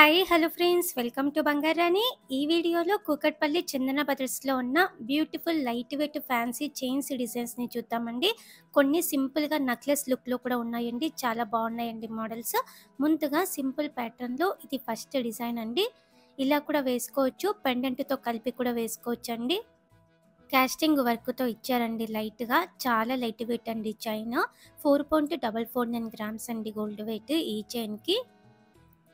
Hi hello friends, welcome to Bangarani. ఈ వీడియోలో కూకట్పల్లి చందన బ్రదర్స్లో ఉన్న beautiful light weight fancy chains డిజైన్స్ని చూద్దామండి. కొన్ని సింపుల్గా నెక్లెస్ లుక్లో కూడా ఉన్నాయండి, చాలా బాగున్నాయండి మోడల్స్. ముందుగా సింపుల్ ప్యాటర్న్లో ఇది ఫస్ట్ డిజైన్ అండి. ఇలా కూడా వేసుకోవచ్చు, పెండెంట్తో కలిపి కూడా వేసుకోవచ్చు అండి. కాస్టింగ్ వర్క్తో ఇచ్చారండి, లైట్గా చాలా లైట్ వెయిట్ అండి. చైన్ 4.449 గ్రామ్స్ అండి గోల్డ్ వెయిట్ ఈ చైన్కి.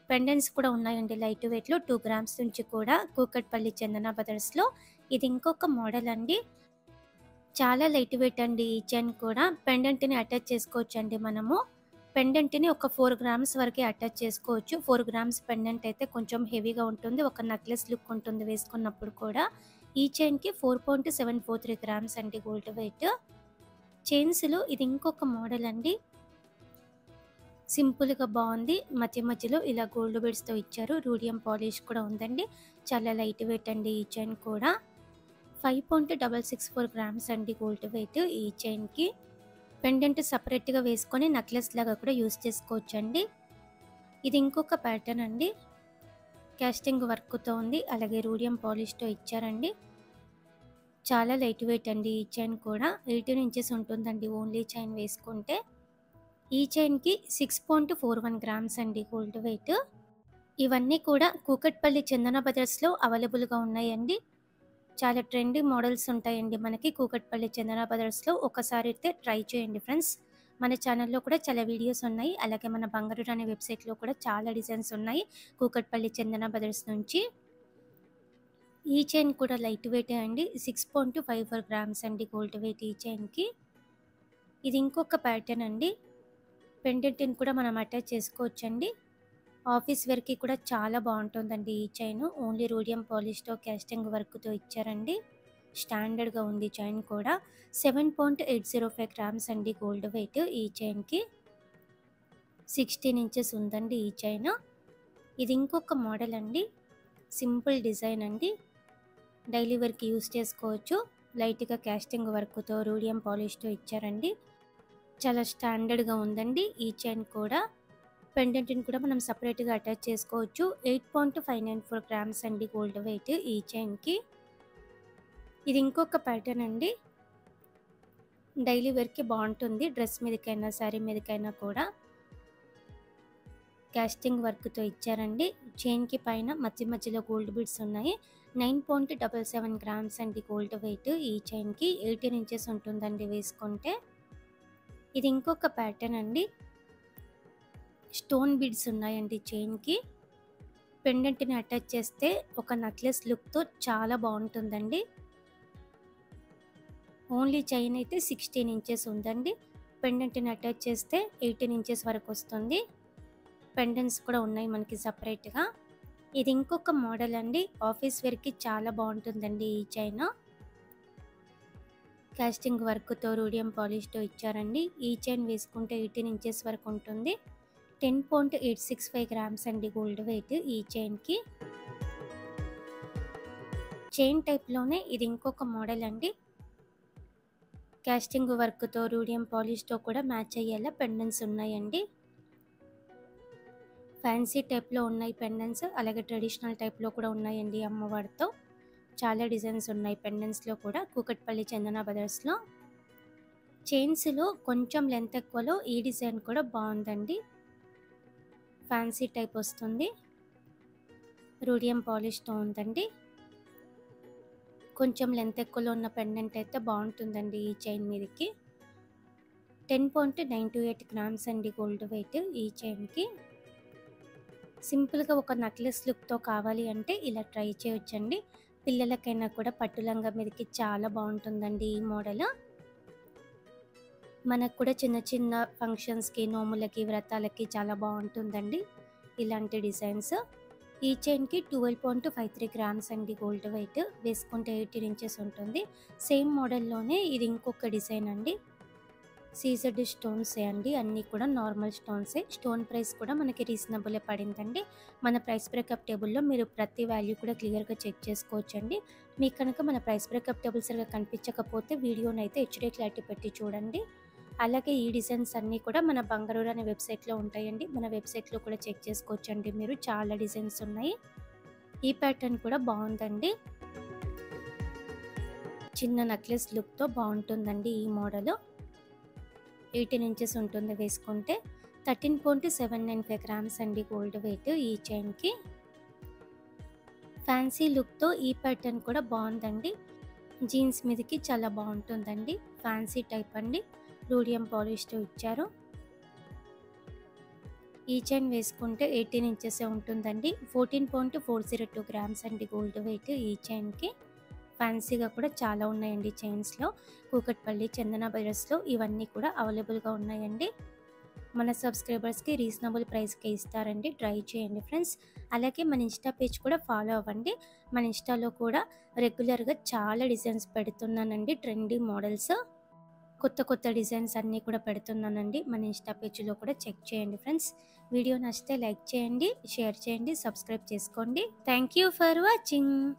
పెండెంట్స్ కూడా ఉన్నాయండి లైట్ వెయిట్లో 2 గ్రామ్స్ నుంచి కూడా కూకట్పల్లి చందన బ్రదర్స్లో. ఇది ఇంకొక మోడల్ అండి, చాలా లైట్ వెయిట్ అండి. ఈ చైన్ కూడా పెండెంట్ని అటాచ్ చేసుకోవచ్చు అండి. మనము పెండెంట్ని ఒక 4 గ్రామ్స్ వరకే అటాచ్ చేసుకోవచ్చు. 4 గ్రామ్స్ పెండెంట్ అయితే కొంచెం హెవీగా ఉంటుంది, ఒక నెక్లెస్ లుక్ ఉంటుంది వేసుకున్నప్పుడు కూడా. ఈ చైన్కి 4.743 గ్రామ్స్ అండి గోల్డ్ వెయిట్. చైన్స్లో ఇది ఇంకొక మోడల్ అండి, సింపుల్గా బాగుంది. మధ్య మధ్యలో ఇలా గోల్డ్ బీడ్స్తో ఇచ్చారు, రూడియం పాలిష్ కూడా ఉందండి. చాలా లైట్ వెయిట్ అండి ఈ చైన్ కూడా. 5.664 గ్రామ్స్ అండి గోల్డ్ వెయిట్ ఈ చైన్కి. పెండెంట్ సపరేట్గా వేసుకొని నెక్లెస్ లాగా కూడా యూస్ చేసుకోవచ్చు అండి. ఇది ఇంకొక ప్యాటర్న్ అండి, కాస్టింగ్ వర్క్తో ఉంది, అలాగే రూడియం పాలిష్తో ఇచ్చారండి. చాలా లైట్ వెయిట్ అండి ఈ చైన్ కూడా. 18 ఇంచెస్ ఉంటుందండి ఓన్లీ చైన్ వేసుకుంటే. ఈ చైన్కి 6.41 గ్రామ్స్ అండి గోల్డ్ వెయిట్. ఇవన్నీ కూడా కూకట్పల్లి చందన బ్రదర్స్లో అవైలబుల్గా ఉన్నాయండి. చాలా ట్రెండీ మోడల్స్ ఉంటాయండి మనకి కూకట్పల్లి చందన బ్రదర్స్లో. ఒకసారి అయితే ట్రై చేయండి ఫ్రెండ్స్. మన ఛానల్లో కూడా చాలా వీడియోస్ ఉన్నాయి, అలాగే మన బంగారు రాణి వెబ్సైట్లో కూడా చాలా డిజైన్స్ ఉన్నాయి కూకట్పల్లి చందన బ్రదర్స్ నుంచి. ఈ చైన్ కూడా లైట్ వెయిటే అండి, 6.54 గ్రామ్స్ అండి గోల్డ్ వెయిట్ ఈ చైన్కి. ఇది ఇంకొక ప్యాటర్న్ అండి, పెండెంట్ని కూడా మనం అటాచ్ చేసుకోవచ్చండి. ఆఫీస్ వేర్కి కూడా చాలా బాగుంటుందండి ఈ చైన్. ఓన్లీ రూడియం పాలిష్తో కాస్టింగ్ వర్క్తో ఇచ్చారండి, స్టాండర్డ్గా ఉంది చైన్ కూడా. 7.805 గ్రామ్స్ అండి గోల్డ్ వెయిట్ ఈ చైన్కి. 16 ఇంచెస్ ఉందండి ఈ చైన్. ఇది ఇంకొక మోడల్ అండి, సింపుల్ డిజైన్ అండి, డైలీ వేర్కి యూస్ చేసుకోవచ్చు. లైట్గా కాస్టింగ్ వర్క్తో రూడియం పాలిష్తో ఇచ్చారండి, చాలా స్టాండర్డ్గా ఉందండి ఈ చైన్ కూడా. పెండెంట్ని కూడా మనం సపరేట్గా అటాచ్ చేసుకోవచ్చు. 8.594 గ్రామ్స్ అండి గోల్డ్ వెయిట్ ఈ చైన్కి. ఇది ఇంకొక ప్యాటర్న్ అండి, డైలీ వేర్కి బాగుంటుంది, డ్రెస్ మీదకైనా శారీ మీదకైనా కూడా. కాస్టింగ్ వర్క్తో ఇచ్చారండి. చైన్కి పైన మధ్య మధ్యలో గోల్డ్ బీడ్స్ ఉన్నాయి. 9.77 గ్రామ్స్ అండి గోల్డ్ వెయిట్ ఈ చైన్కి. 18 ఇంచెస్ ఉంటుందండి వేసుకుంటే. ఇది ఇంకొక ప్యాటర్న్ అండి, స్టోన్ బీడ్స్ ఉన్నాయండి చైన్కి. పెండెంట్ని అటాచ్ చేస్తే ఒక నెక్లెస్ లుక్తో చాలా బాగుంటుందండి. ఓన్లీ చైన్ అయితే 16 ఇంచెస్ ఉందండి, పెండెంట్ని అటాచ్ చేస్తే 18 ఇంచెస్ వరకు వస్తుంది. పెండెంట్స్ కూడా ఉన్నాయి మనకి సపరేట్గా. ఇది ఇంకొక మోడల్ అండి, ఆఫీస్ వేర్కి చాలా బాగుంటుందండి ఈ చైన్. కాస్టింగ్ వర్క్తో రూడియం పాలిష్తో ఇచ్చారండి. ఈ చైన్ వేసుకుంటే 18 ఇంచెస్ వరకు ఉంటుంది. 10.865 గ్రామ్స్ అండి గోల్డ్ వెయిట్ ఈ చైన్కి. చైన్ టైప్లోనే ఇది ఇంకొక మోడల్ అండి, కాస్టింగ్ వర్క్తో రూడియం పాలిష్తో కూడా మ్యాచ్ అయ్యేలా పెండెంట్స్ ఉన్నాయండి. ఫ్యాన్సీ టైప్లో ఉన్నాయి పెండెంట్స్, అలాగే ట్రెడిషనల్ టైప్లో కూడా ఉన్నాయండి అమ్మవారితో. చాలా డిజైన్స్ ఉన్నాయి పెండెంట్స్లో కూడా కూకట్పల్లి చందన బ్రదర్స్లో. చైన్స్లో కొంచెం లెంత్ ఎక్కువలో ఈ డిజైన్ కూడా బాగుందండి, ఫ్యాన్సీ టైప్ వస్తుంది, రూడియం పాలిష్తో ఉందండి. కొంచెం లెంత్ ఎక్కువలో ఉన్న పెండెంట్ అయితే బాగుంటుందండి ఈ చైన్ మీదకి. 10.928 గ్రామ్స్ అండి గోల్డ్ వెయిట్ ఈ చైన్కి. సింపుల్గా ఒక నెక్లెస్ లుక్తో కావాలి అంటే ఇలా ట్రై చేయొచ్చండి. పిల్లలకైనా కూడా పట్టు లంగా మీదకి చాలా బాగుంటుందండి ఈ మోడల్. మనకు కూడా చిన్న చిన్న ఫంక్షన్స్కి, నోములకి, వ్రతాలకి చాలా బాగుంటుందండి ఇలాంటి డిజైన్స్. ఈ చైన్కి 12.53 గ్రామ్స్ అండి గోల్డ్ వెయిట్, వేసుకుంటే 18 ఇంచెస్ ఉంటుంది. సేమ్ మోడల్లోనే ఇది ఇంకొక డిజైన్ అండి, సీజెడ్ స్టోన్సే అండి, అన్నీ కూడా నార్మల్ స్టోన్సే. స్టోన్ ప్రైస్ కూడా మనకి రీజనబుల్ పడిందండి. మన ప్రైస్ బ్రేకప్ టేబుల్లో మీరు ప్రతి వాల్యూ కూడా క్లియర్గా చెక్ చేసుకోవచ్చండి. మీకు కనుక మన ప్రైస్ బ్రేకప్ టేబుల్ సరిగా కనిపించకపోతే వీడియోని అయితే హెచ్డీ క్లారిటీ పెట్టి చూడండి. అలాగే ఈ డిజైన్స్ అన్నీ కూడా మన బంగారూరు అనే వెబ్సైట్లో ఉంటాయండి. మన వెబ్సైట్లో కూడా చెక్ చేసుకోవచ్చండి మీరు. చాలా డిజైన్స్ ఉన్నాయి. ఈ ప్యాటర్న్ కూడా బాగుందండి. చిన్న నెక్లెస్ లుక్తో బాగుంటుందండి ఈ మోడల్. 18 ఇంచెస్ ఉంటుంది వేసుకుంటే. 13.795 గ్రామ్స్ అండి గోల్డ్ వెయిట్ ఈ చైన్కి. ఫ్యాన్సీ లుక్తో ఈ ప్యాటర్న్ కూడా బాగుందండి. జీన్స్ మీదకి చాలా బాగుంటుందండి. ఫ్యాన్సీ టైప్ అండి. రూడియం పాలిష్తో ఇచ్చారు. ఈ చైన్ వేసుకుంటే 18 ఇంచెస్ ఉంటుందండి. 14.402 గ్రామ్స్ అండి గోల్డ్ వెయిట్ ఈ చైన్కి. ఫ్యాన్సీగా కూడా చాలా ఉన్నాయండి చైన్స్లో. కూకట్పల్లి, చందన బ్రదర్స్లో ఇవన్నీ కూడా అవైలబుల్గా ఉన్నాయండి. మన సబ్స్క్రైబర్స్కి రీజనబుల్ ప్రైస్కి ఇస్తారండి. ట్రై చేయండి ఫ్రెండ్స్. అలాగే మన ఇన్స్టా పేజ్ కూడా ఫాలో అవ్వండి. మన ఇన్స్టాలో కూడా రెగ్యులర్గా చాలా డిజైన్స్ పెడుతున్నానండి. ట్రెండీ మోడల్స్, కొత్త కొత్త డిజైన్స్ అన్నీ కూడా పెడుతున్నానండి. మన ఇన్స్టా పేజ్లో కూడా చెక్ చేయండి ఫ్రెండ్స్. వీడియో నచ్చితే లైక్ చేయండి, షేర్ చేయండి, సబ్స్క్రైబ్ చేసుకోండి. Thank you for watching.